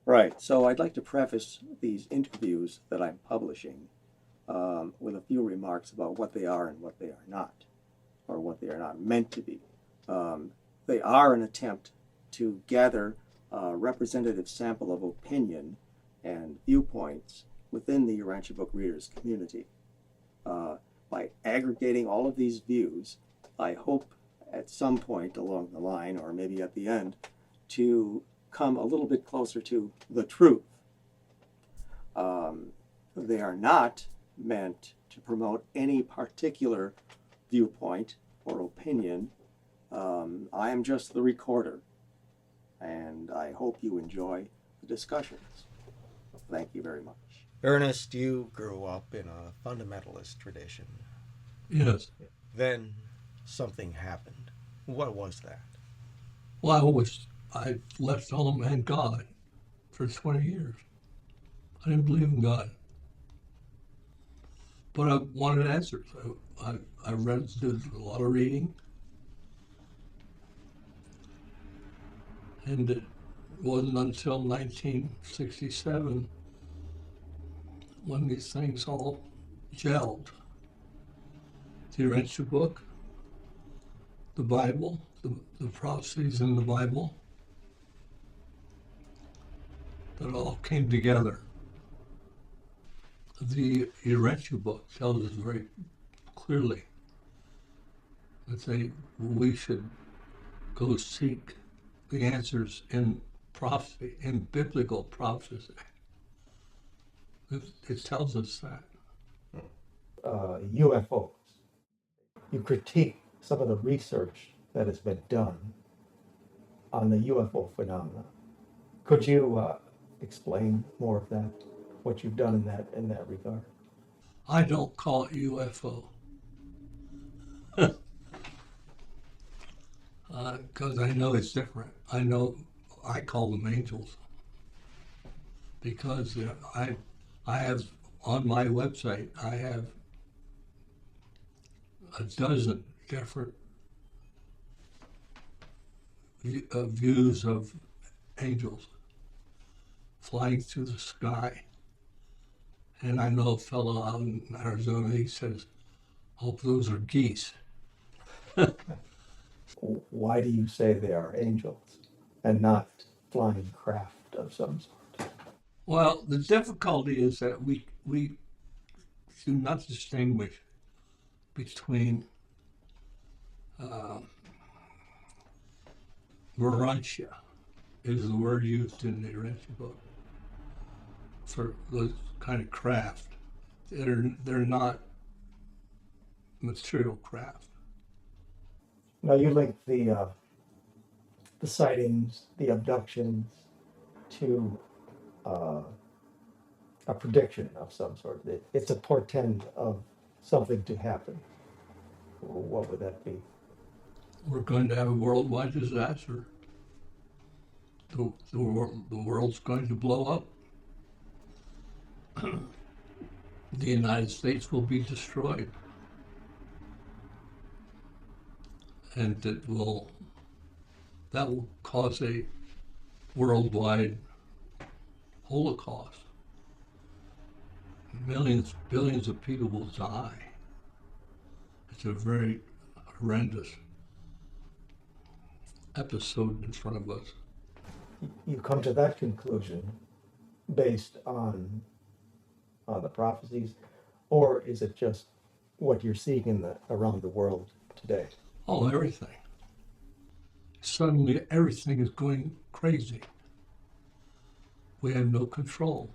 Right. So I'd like to preface these interviews that I'm publishing with a few remarks about what they are and what they are not, or what they are not meant to be. Um, they are an attempt to gather a representative sample of opinion and viewpoints within the Urantia book readers community. By aggregating all of these views, I hope at some point along the line, or maybe at the end, to come a little bit closer to the truth. They are not meant to promote any particular viewpoint or opinion. I am just the recorder, and I hope you enjoy the discussions. Thank you very much. Ernest, you grew up in a fundamentalist tradition. Yes. Then something happened. What was that? Well, I left home and God for 20 years. I didn't believe in God. But I wanted answers. I did a lot of reading. And it wasn't until 1967 when these things all gelled. The Urantia book, the Bible, the prophecies in the Bible, that all came together. The Urantia book tells us very clearly that we should go seek the answers in prophecy, in biblical prophecy. It tells us that. UFOs. You critique some of the research that has been done on the UFO phenomena. Could you explain more of that, what you've done in that regard? I don't call it UFO. Because I know it's different. I call them angels. Because I have, on my website, I have a dozen different views of angels flying through the sky. And I know a fellow out in Arizona, he says, "Hope those are geese." Why do you say they are angels and not flying craft of some sort? Well, the difficulty is that we do not distinguish between Urantia is the word used in the Urantia book for those kind of craft. They're not material craft. Now you link the sightings, the abductions, to a prediction of some sort. It's a portend of something to happen. What would that be? We're going to have a worldwide disaster. The world's going to blow up. The United States will be destroyed. And that will cause a worldwide Holocaust. Billions of people will die. It's a very horrendous episode in front of us. You come to that conclusion based on the prophecies, or is it just what you're seeing around the world today? Oh, everything. Suddenly everything is going crazy. We have no control.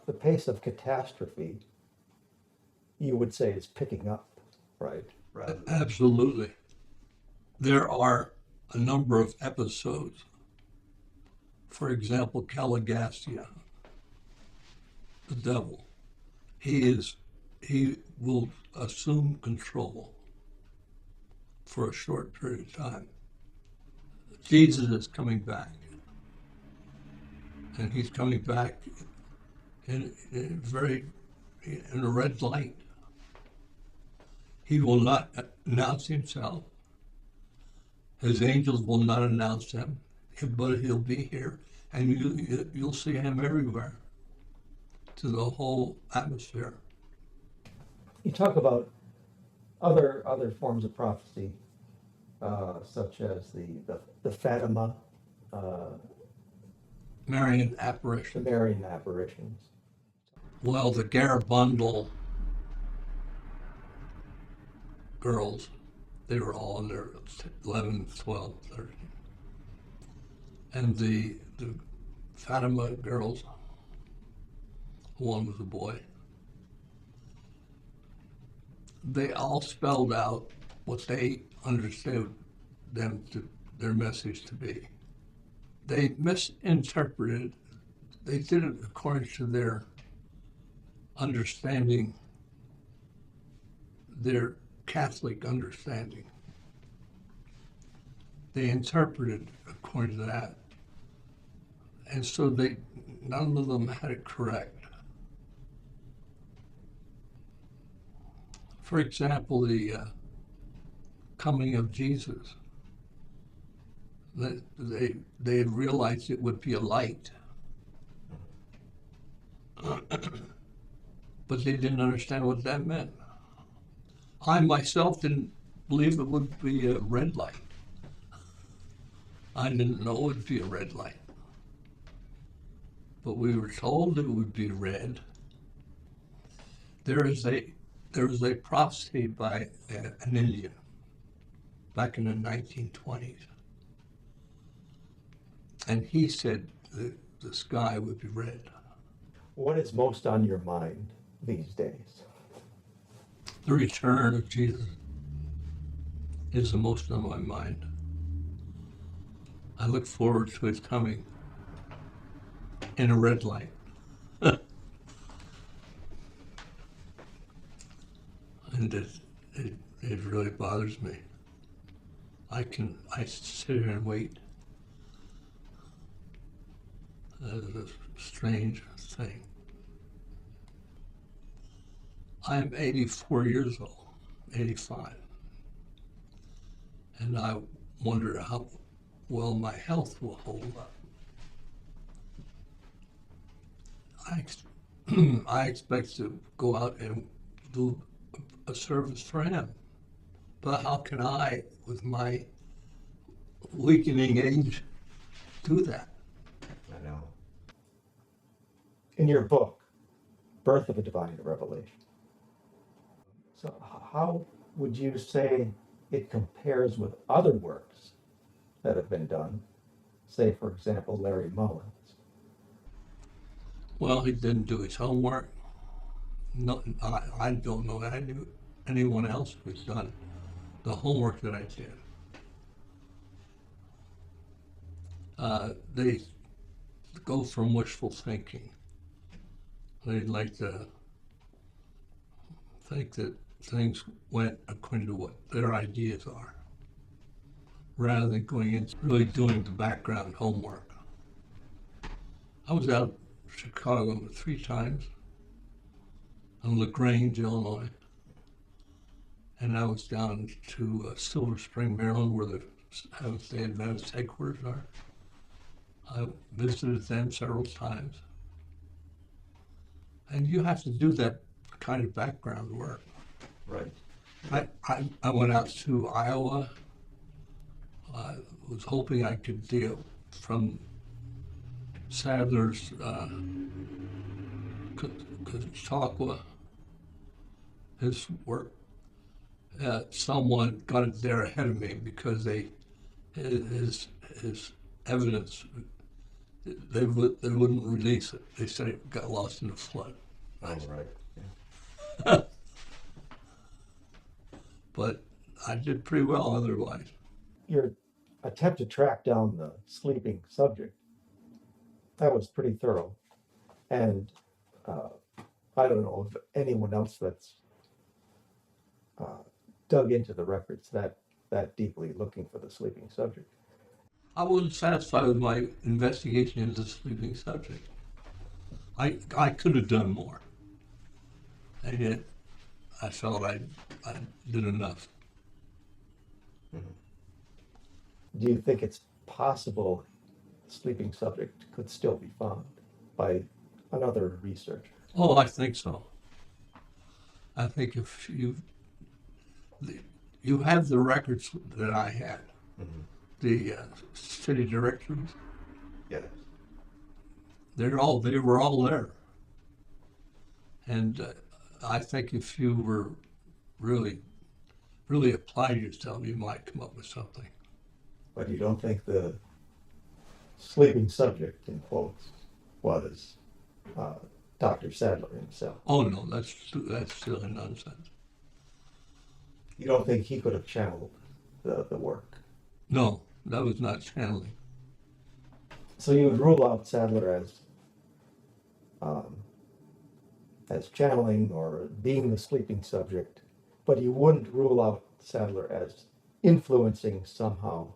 The pace of catastrophe, you would say, is picking up, right? Absolutely. There are a number of episodes. For example, Caligastia, the devil. He will assume control for a short period of time. Jesus is coming back. And he's coming back in a red light. He will not announce himself. His angels will not announce him, but he'll be here and you'll see him everywhere, to the whole atmosphere. You talk about other forms of prophecy, such as the Fatima, uh, Marian the apparition. Marian apparitions. Well, the Garabundle girls, they were all in their 11, 12, 13. And the Fatima girls, one was a boy, they all spelled out what they understood their message to be. They misinterpreted, they did it according to their understanding, their Catholic understanding. They interpreted according to that. And so none of them had it correct. For example, the coming of Jesus, they had realized it would be a light, but they didn't understand what that meant. I myself didn't believe it would be a red light. I didn't know it would be a red light, but we were told it would be red. There was a prophecy by an Indian back in the 1920s, and he said the sky would be red. What is most on your mind these days? The return of Jesus is the most on my mind. I look forward to his coming in a red light. And it really bothers me. I sit here and wait. That is a strange thing. I'm 84 years old, 85. And I wonder how well my health will hold up. I expect to go out and do a service for him. But how can I, with my weakening age, do that? I know. In your book, Birth of a Divine Revelation. So how would you say it compares with other works that have been done? Say, for example, Larry Mullins. Well, he didn't do his homework. No, I don't know anyone else who's done the homework that I did. They go from wishful thinking. They like to think that things went according to what their ideas are, rather than going into really doing the background homework. I was out in Chicago 3 times, in LaGrange, Illinois, and I was down to Silver Spring, Maryland, where the Seventh-day Adventist headquarters are. I visited them several times. And you have to do that kind of background work. Right. I went out to Iowa. I was hoping I could deal from Sadler's Chautauqua, his work. Someone got it there ahead of me because his evidence, they wouldn't release it. They said it got lost in the flood. Oh, right. Yeah. But I did pretty well otherwise. Your attempt to track down the sleeping subject, that was pretty thorough. And I don't know of anyone else that's dug into the records that deeply looking for the sleeping subject. I wasn't satisfied with my investigation into the sleeping subject. I could have done more. And yet I felt I did enough. Do you think it's possible sleeping subject could still be found by another researcher. Oh, I think so. I think if you have the records that I had, the city directories, Yes. they were all there. And I think if you were really apply yourself, you might come up with something. But you don't think the sleeping subject, in quotes, was Dr. Sadler himself? Oh no, that's silly nonsense. You don't think he could have channeled the work? No, that was not channeling. So you would rule out Sadler as channeling or being the sleeping subject, but you wouldn't rule out Sadler as influencing somehow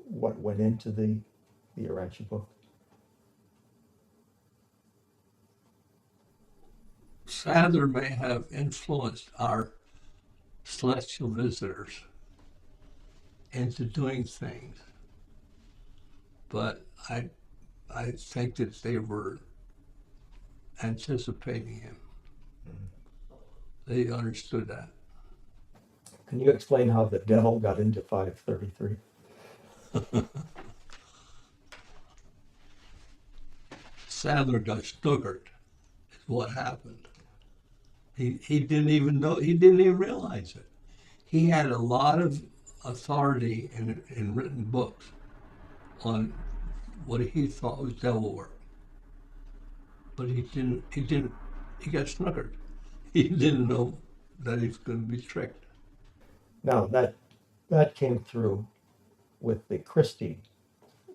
what went into the Urantia book. Sadler may have influenced our celestial visitors into doing things, but I think that they were anticipating him. They understood that. Can you explain how the devil got into 533? Sadler got snookered, is what happened. He didn't even know, he didn't even realize it. He had a lot of authority in written books on what he thought was devil work. But he got snookered. He didn't know that he was going to be tricked. Now that came through with the Christie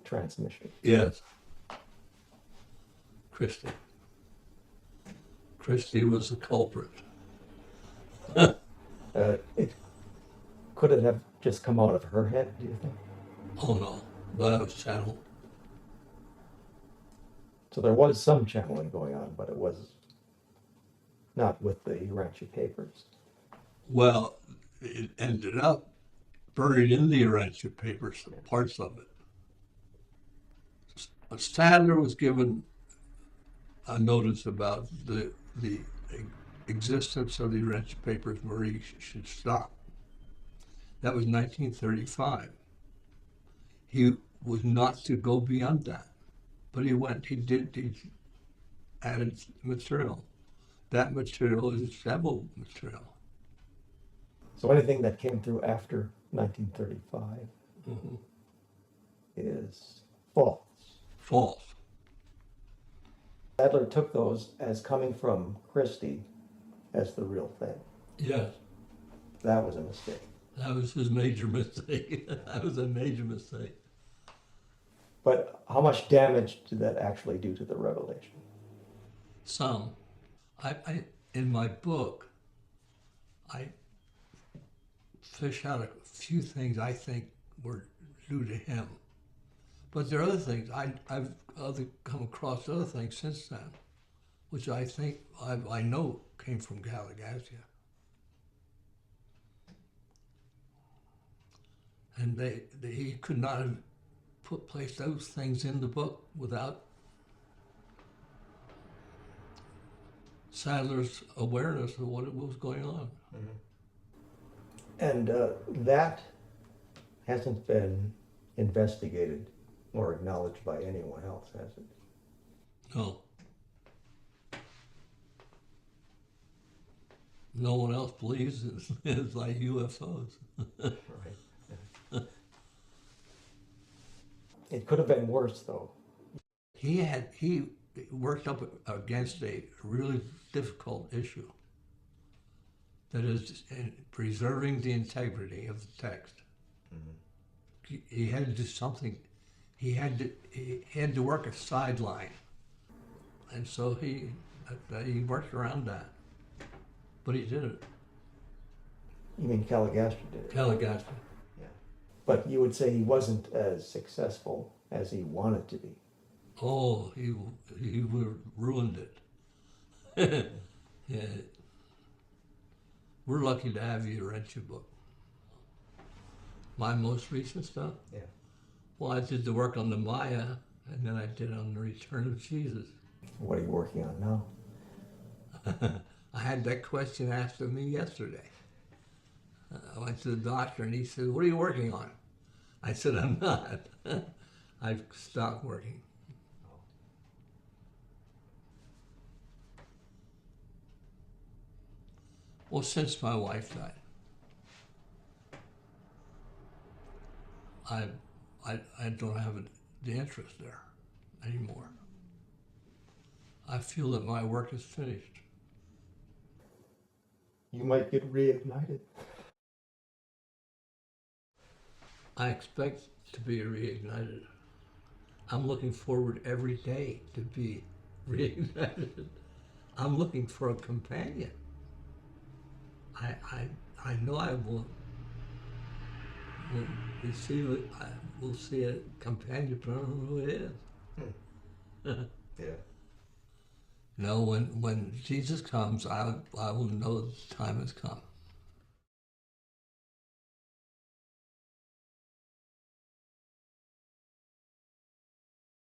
transmission. Yes. Christie was the culprit. Could it have just come out of her head, do you think? Oh no, that was channeled. So there was some channeling going on, but it was not with the Urantia Papers. Well, it ended up buried in the Urantia Papers, parts of it. Sadler was given a notice about the existence of the Urantia Papers where he should stop. That was 1935. He was not to go beyond that, but he added material. That material is devil material. So anything that came through after 1935 is false. False. Sadler took those as coming from Christie as the real thing. Yes. That was a mistake. That was his major mistake. That was a major mistake. But how much damage did that actually do to the revelation? Some. I in my book, I fish out a few things I think were due to him. But there are other things. I've come across other things since then, which I think I know came from Caligastia. And he could not have placed those things in the book without Sadler's awareness of what was going on. And that hasn't been investigated or acknowledged by anyone else, has it? No. No one else believes it's like UFOs. Right. It could have been worse, though. He worked up against a really difficult issue. That is, in preserving the integrity of the text. He had to do something. He had to work a sideline, and so he worked around that. But he did it. You mean Caligastia did it? Caligastia. Yeah. But you would say he wasn't as successful as he wanted to be. Oh, he ruined it. Yeah. We're lucky to have you read your book. My most recent stuff? Yeah. Well, I did the work on the Maya And then I did on the return of Jesus. What are you working on now? I had that question asked of me yesterday. I went to the doctor and he said, "What are you working on?" I said, "I'm not. I've stopped working." Well, since my wife died, I don't have the interest there anymore. I feel that my work is finished. You might get reignited. I expect to be reignited. I'm looking forward every day to be reignited. I'm looking for a companion. I know I will receive it. I will see a companion, but I don't know who it is. Yeah. No, when Jesus comes, I will know the time has come.